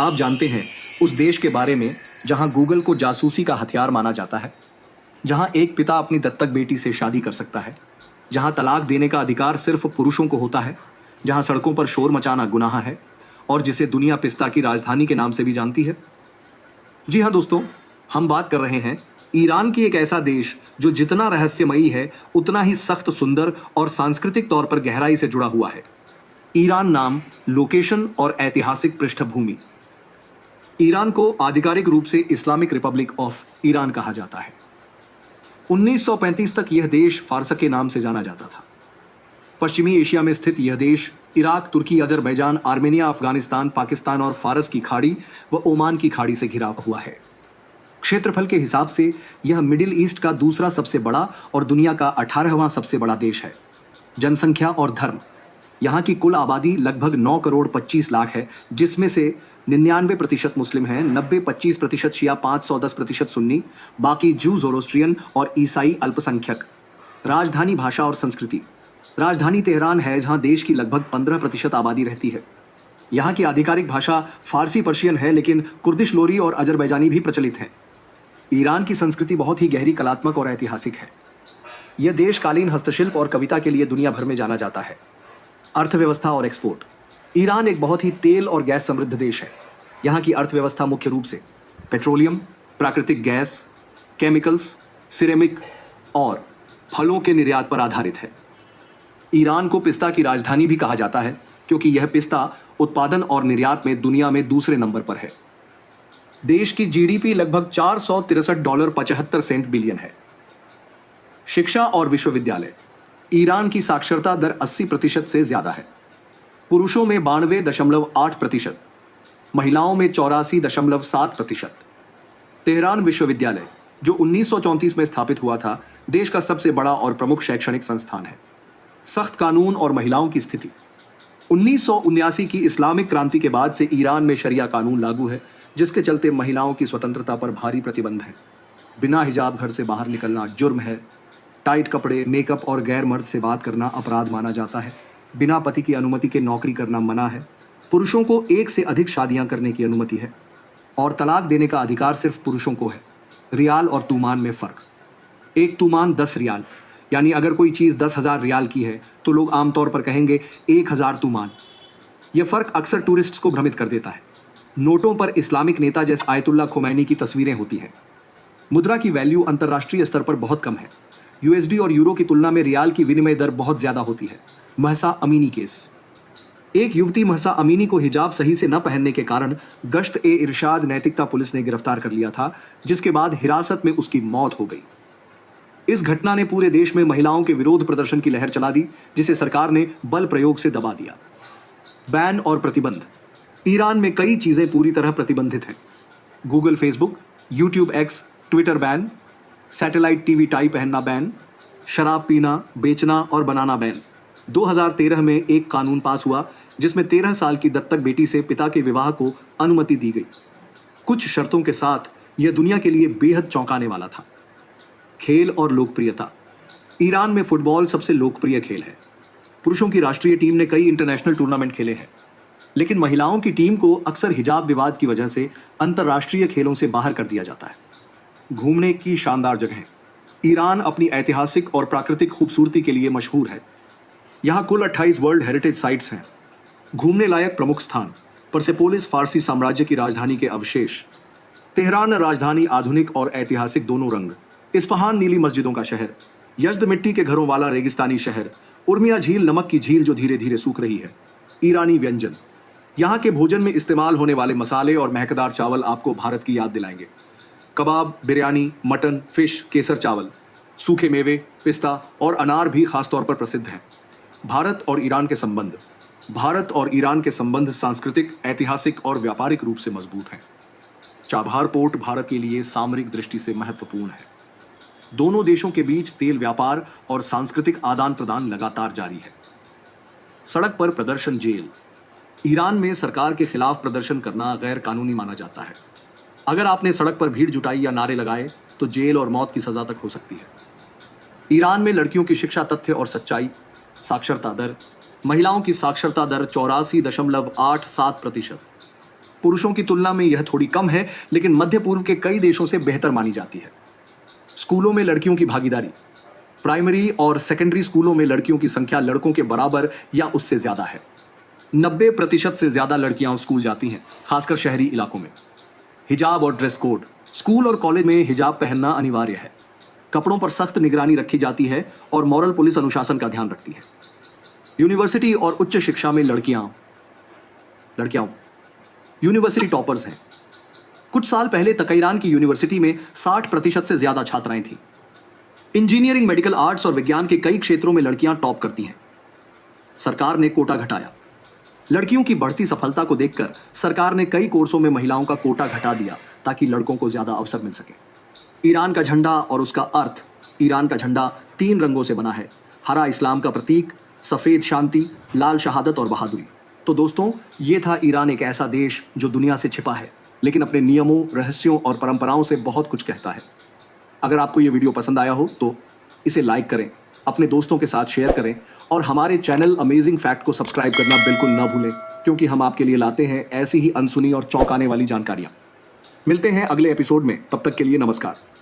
आप जानते हैं उस देश के बारे में जहां गूगल को जासूसी का हथियार माना जाता है, जहां एक पिता अपनी दत्तक बेटी से शादी कर सकता है, जहां तलाक देने का अधिकार सिर्फ पुरुषों को होता है, जहां सड़कों पर शोर मचाना गुनाह है और जिसे दुनिया पिस्ता की राजधानी के नाम से भी जानती है? जी हाँ दोस्तों, हम बात कर रहे हैं ईरान की एक ऐसा देश जो जितना रहस्यमयी है उतना ही सख्त, सुंदर और सांस्कृतिक तौर पर गहराई से जुड़ा हुआ है। ईरान नाम, लोकेशन और ऐतिहासिक पृष्ठभूमि। ईरान को आधिकारिक रूप से इस्लामिक रिपब्लिक ऑफ ईरान कहा जाता है। 1935 तक यह देश फारस के नाम से जाना जाता था। पश्चिमी एशिया में स्थित यह देश इराक, तुर्की, अजरबैजान, आर्मेनिया, अफगानिस्तान, पाकिस्तान और फारस की खाड़ी व ओमान की खाड़ी से घिरा हुआ है। क्षेत्रफल के हिसाब से यह मिडिल ईस्ट का दूसरा सबसे बड़ा और दुनिया का 18वां सबसे बड़ा देश है। जनसंख्या और धर्म। यहाँ की कुल आबादी लगभग 9 करोड़ 25 लाख है, जिसमें से 99% मुस्लिम हैं, 90-25% शिया, 510% सुन्नी, बाकी जू, ज़ोरोस्ट्रियन और ईसाई अल्पसंख्यक। राजधानी, भाषा और संस्कृति। राजधानी तेहरान है, जहाँ देश की लगभग 15% आबादी रहती है। यहाँ की आधिकारिक भाषा फारसी पर्शियन है, लेकिन कुर्दिश, लोरी और अजरबैजानी भी प्रचलित है। ईरान की संस्कृति बहुत ही गहरी, कलात्मक और ऐतिहासिक है। यह देश कालीन, हस्तशिल्प और कविता के लिए दुनिया भर में जाना जाता है। अर्थव्यवस्था और एक्सपोर्ट। ईरान एक बहुत ही तेल और गैस समृद्ध देश है। यहाँ की अर्थव्यवस्था मुख्य रूप से पेट्रोलियम, प्राकृतिक गैस, केमिकल्स, सिरेमिक और फलों के निर्यात पर आधारित है। ईरान को पिस्ता की राजधानी भी कहा जाता है, क्योंकि यह पिस्ता उत्पादन और निर्यात में दुनिया में दूसरे नंबर पर है। देश की जीडीपी लगभग $463.75 बिलियन है। शिक्षा और विश्वविद्यालय। ईरान की साक्षरता दर 80% से ज्यादा है। पुरुषों में 92.8%, महिलाओं में 84.7%। तेहरान विश्वविद्यालय, जो 1934 में स्थापित हुआ था, देश का सबसे बड़ा और प्रमुख शैक्षणिक संस्थान है। सख्त कानून और महिलाओं की स्थिति। 1979 की इस्लामिक क्रांति के बाद से ईरान में शरिया कानून लागू है, जिसके चलते महिलाओं की स्वतंत्रता पर भारी प्रतिबंध है। बिना हिजाब घर से बाहर निकलना जुर्म है। टाइट कपड़े, मेकअप और गैर मर्द से बात करना अपराध माना जाता है। बिना पति की अनुमति के नौकरी करना मना है। पुरुषों को एक से अधिक शादियां करने की अनुमति है और तलाक देने का अधिकार सिर्फ पुरुषों को है। रियाल और तूमान में फ़र्क। एक तूमान 10 रियाल, यानी अगर कोई चीज़ 10,000 रियाल की है तो लोग आमतौर पर कहेंगे 1,000 तूमान। यह फ़र्क अक्सर टूरिस्ट्स को भ्रमित कर देता है। नोटों पर इस्लामिक नेता जैसे आयतुल्ला खोमैनी की तस्वीरें होती हैं। मुद्रा की वैल्यू अंतर्राष्ट्रीय स्तर पर बहुत कम है। यूएसडी और यूरो की तुलना में रियाल की विनिमय दर बहुत ज़्यादा होती है। Mahsa Amini case. एक युवती महसा अमीनी को हिजाब सही से न पहनने के कारण गश्त-ए-इरशाद नैतिकता पुलिस ने गिरफ्तार कर लिया था, जिसके बाद हिरासत में उसकी मौत हो गई। इस घटना ने पूरे देश में महिलाओं के विरोध प्रदर्शन की लहर चला दी, जिसे सरकार ने बल प्रयोग से दबा दिया। बैन और प्रतिबंध। ईरान में कई चीज़ें पूरी तरह प्रतिबंधित हैं। Google, Facebook, YouTube, x, Twitter ban, satellite TV tie पहनना बैन, शराब पीना, बेचना और बनाना बैन। 2013 में एक कानून पास हुआ जिसमें 13 साल की दत्तक बेटी से पिता के विवाह को अनुमति दी गई। कुछ शर्तों के साथ यह दुनिया के लिए बेहद चौंकाने वाला था। खेल और लोकप्रियता। ईरान में फुटबॉल सबसे लोकप्रिय खेल है। पुरुषों की राष्ट्रीय टीम ने कई इंटरनेशनल टूर्नामेंट खेले हैं, लेकिन महिलाओं की टीम को अक्सर हिजाब विवाद की वजह से अंतर्राष्ट्रीय खेलों से बाहर कर दिया जाता है। घूमने की शानदार जगहें। ईरान अपनी ऐतिहासिक और प्राकृतिक खूबसूरती के लिए मशहूर है। यहाँ कुल 28 वर्ल्ड हेरिटेज साइट्स हैं। घूमने लायक प्रमुख स्थान: परसेपोलिस, फारसी साम्राज्य की राजधानी के अवशेष। तेहरान राजधानी, आधुनिक और ऐतिहासिक दोनों रंग। इस्फहान, नीली मस्जिदों का शहर। यज़्द, मिट्टी के घरों वाला रेगिस्तानी शहर। उर्मिया झील, नमक की झील जो धीरे धीरे सूख रही है। ईरानी व्यंजन। यहाँ के भोजन में इस्तेमाल होने वाले मसाले और महकदार चावल आपको भारत की याद दिलाएंगे। कबाब, बिरयानी, मटन, फिश, केसर चावल। सूखे मेवे, पिस्ता और अनार भी खासतौर पर प्रसिद्ध हैं। भारत और ईरान के संबंध। भारत और ईरान के संबंध सांस्कृतिक, ऐतिहासिक और व्यापारिक रूप से मजबूत हैं। चाबहार पोर्ट भारत के लिए सामरिक दृष्टि से महत्वपूर्ण है। दोनों देशों के बीच तेल व्यापार और सांस्कृतिक आदान प्रदान लगातार जारी है। सड़क पर प्रदर्शन, जेल। ईरान में सरकार के खिलाफ प्रदर्शन करना गैर कानूनी माना जाता है। अगर आपने सड़क पर भीड़ जुटाई या नारे लगाए तो जेल और मौत की सजा तक हो सकती है। ईरान में लड़कियों की शिक्षा, तथ्य और सच्चाई। साक्षरता दर। महिलाओं की साक्षरता दर 84.87%। पुरुषों की तुलना में यह थोड़ी कम है, लेकिन मध्य पूर्व के कई देशों से बेहतर मानी जाती है। स्कूलों में लड़कियों की भागीदारी। प्राइमरी और सेकेंडरी स्कूलों में लड़कियों की संख्या लड़कों के बराबर या उससे ज्यादा है। 90% से ज्यादा लड़कियां स्कूल जाती हैं, खासकर शहरी इलाकों में। हिजाब और ड्रेस कोड। स्कूल और कॉलेज में हिजाब पहनना अनिवार्य है। कपड़ों पर सख्त निगरानी रखी जाती है और मॉरल पुलिस अनुशासन का ध्यान रखती है। यूनिवर्सिटी और उच्च शिक्षा में लड़कियां यूनिवर्सिटी टॉपर्स हैं। कुछ साल पहले तकईरान की यूनिवर्सिटी में 60% से ज्यादा छात्राएं थीं। इंजीनियरिंग, मेडिकल, आर्ट्स और विज्ञान के कई क्षेत्रों में लड़कियां टॉप करती हैं। सरकार ने कोटा घटाया। लड़कियों की बढ़ती सफलता को देखकर सरकार ने कई कोर्सों में महिलाओं का कोटा घटा दिया ताकि लड़कों को ज्यादा अवसर मिल सके। ईरान का झंडा और उसका अर्थ। ईरान का झंडा 3 रंगों से बना है। हरा इस्लाम का प्रतीक, सफेद शांति, लाल शहादत और बहादुरी। तो दोस्तों, ये था ईरान, एक ऐसा देश जो दुनिया से छिपा है, लेकिन अपने नियमों, रहस्यों और परंपराओं से बहुत कुछ कहता है। अगर आपको ये वीडियो पसंद आया हो तो इसे लाइक करें, अपने दोस्तों के साथ शेयर करें और हमारे चैनल अमेजिंग फैक्ट को सब्सक्राइब करना बिल्कुल ना भूलें, क्योंकि हम आपके लिए लाते हैं ऐसी ही अनसुनी और चौंकाने वाली जानकारियां। मिलते हैं अगले एपिसोड में, तब तक के लिए नमस्कार।